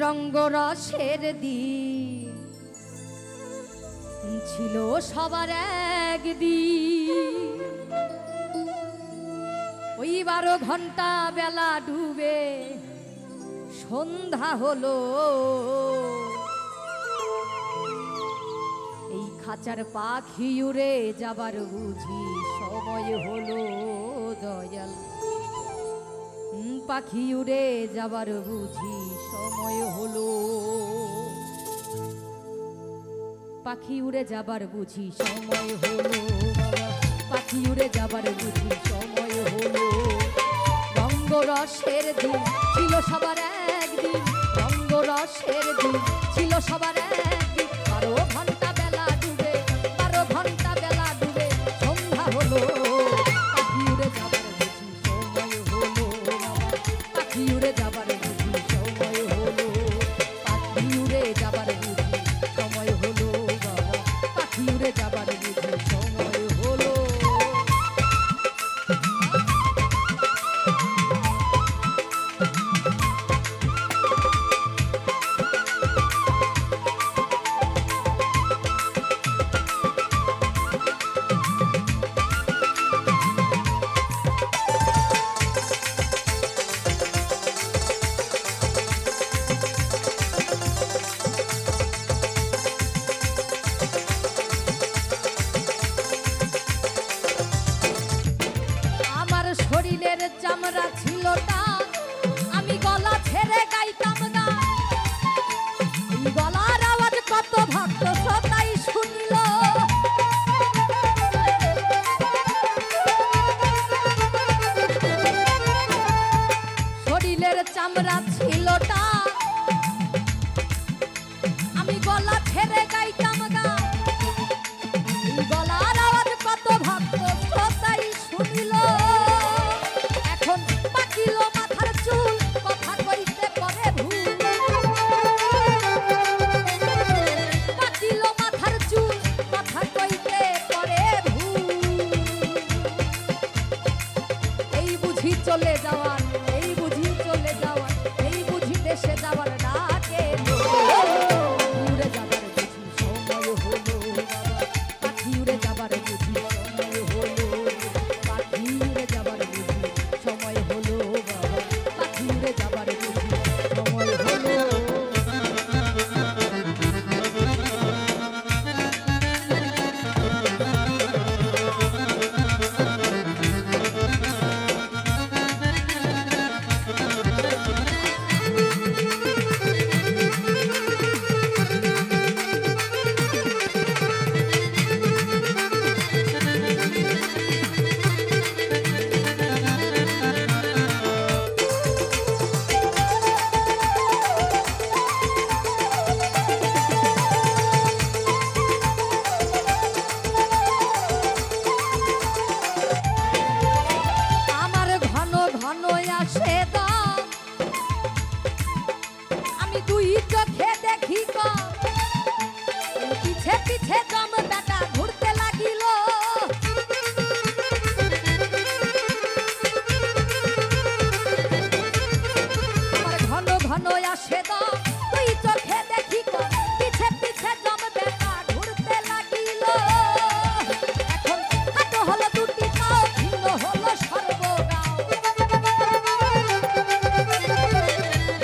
রঙ্গরসের দিন ছিল সবার একদিন। ওই 12 ঘন্টা বেলা ডুবে সন্ধ্যা হলো, এই খাঁচার পাখি উড়ে যাবার বুঝি সময় হলো দয়াল। পাখি উড়ে যাবার বুঝি সময় হলো, পাখি উড়ে যাবার বুঝি সময় হলো, পাখি উড়ে যাবার বুঝি সময় হলো। রঙ্গরসের দিন ছিল সবার একদিন, রঙ্গরসের দিন ছিল সবার একদিন। 12 ঘন্টা বেলা ডুবে, 12 ঘন্টা বেলা ডুবে সন্ধ্যা হলো, পাখি উড়ে যাবার বুঝি সময় হলো, পাখি উড়ে যাবার বুঝি সময় হলো, পাখি উড়ে যাবার বুঝি সময় হলো, পাখি উড়ে যাবার বুঝি সময় হলো। শরীরের চামড়া ছিল টান, আমি গলা ছেড়ে গাইতাম গান। এই গলার আওয়াজ কত ভক্ত শ্রোতাই শুনিল, শরীরের চামড়া ছিল টান, আমি গলা ছেড়ে গাইতাম গান। এই গলার আওয়াজ কত ভক্ত শ্রোতাই শুনিল। চলে যাওয়ার, এই বুঝি চলে যাওয়ার, এই বুঝি দেশে যাওয়ার ডাকে উড়ে যাবার বুঝি সময় হলো, পাখি উড়ে যাবার বুঝি সময় হলো, পাখি উড়ে যাবার বুঝি সময় হলো, পাখি উড়ে যাবার বুঝি সময় হলো। আমি দুই চোখে দেখি কম, পিছে পিছে দম বেটা ঘুরতে লাগিল। আমার ঘন ঘন আসে দম, দুই চোখে দেখি কম, পিছে পিছে দম বেটা ঘুরতে লাগিল। এখন হাত হলো দুটি পাও, ভিন্ন হলো সর্বগাও,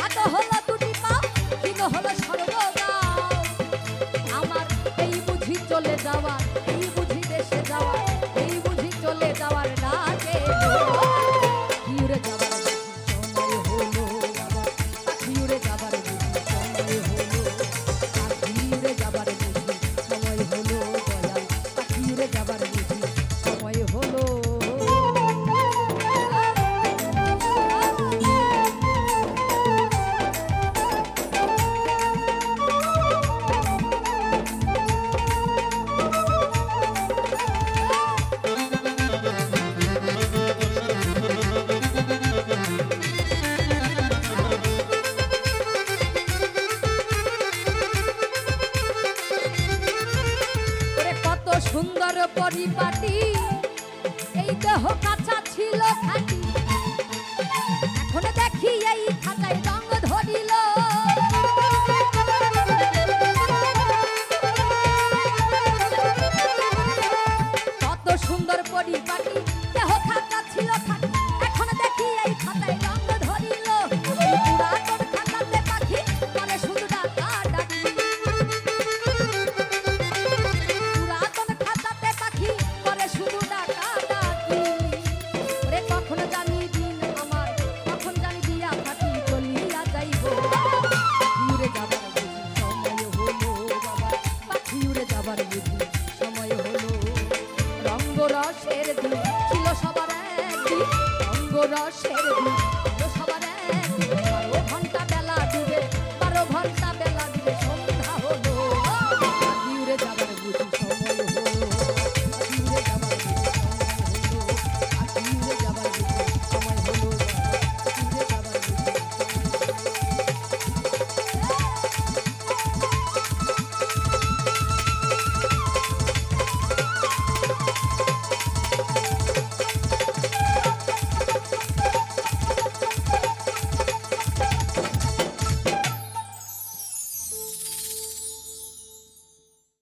হাত হলো দুটি পাও, ভিন্ন হলো সর্বগাও। আমার এই বুঝি চলে যাওয়া, এই বুঝি দেশে যাওয়া, এই বুঝি চলে যাওয়ার ডাকে উড়ে যাবার সময় হলো, পাখি উড়ে যাবার সময় হলো, পাখি উড়ে যাবার সময় হলো, দয়াল পাখি উড়ে যাবার সময় হলো। সুন্দর পরিপাটি, এই দেহ কাঁচা ছিল খাঁটি, এখন দেখি এই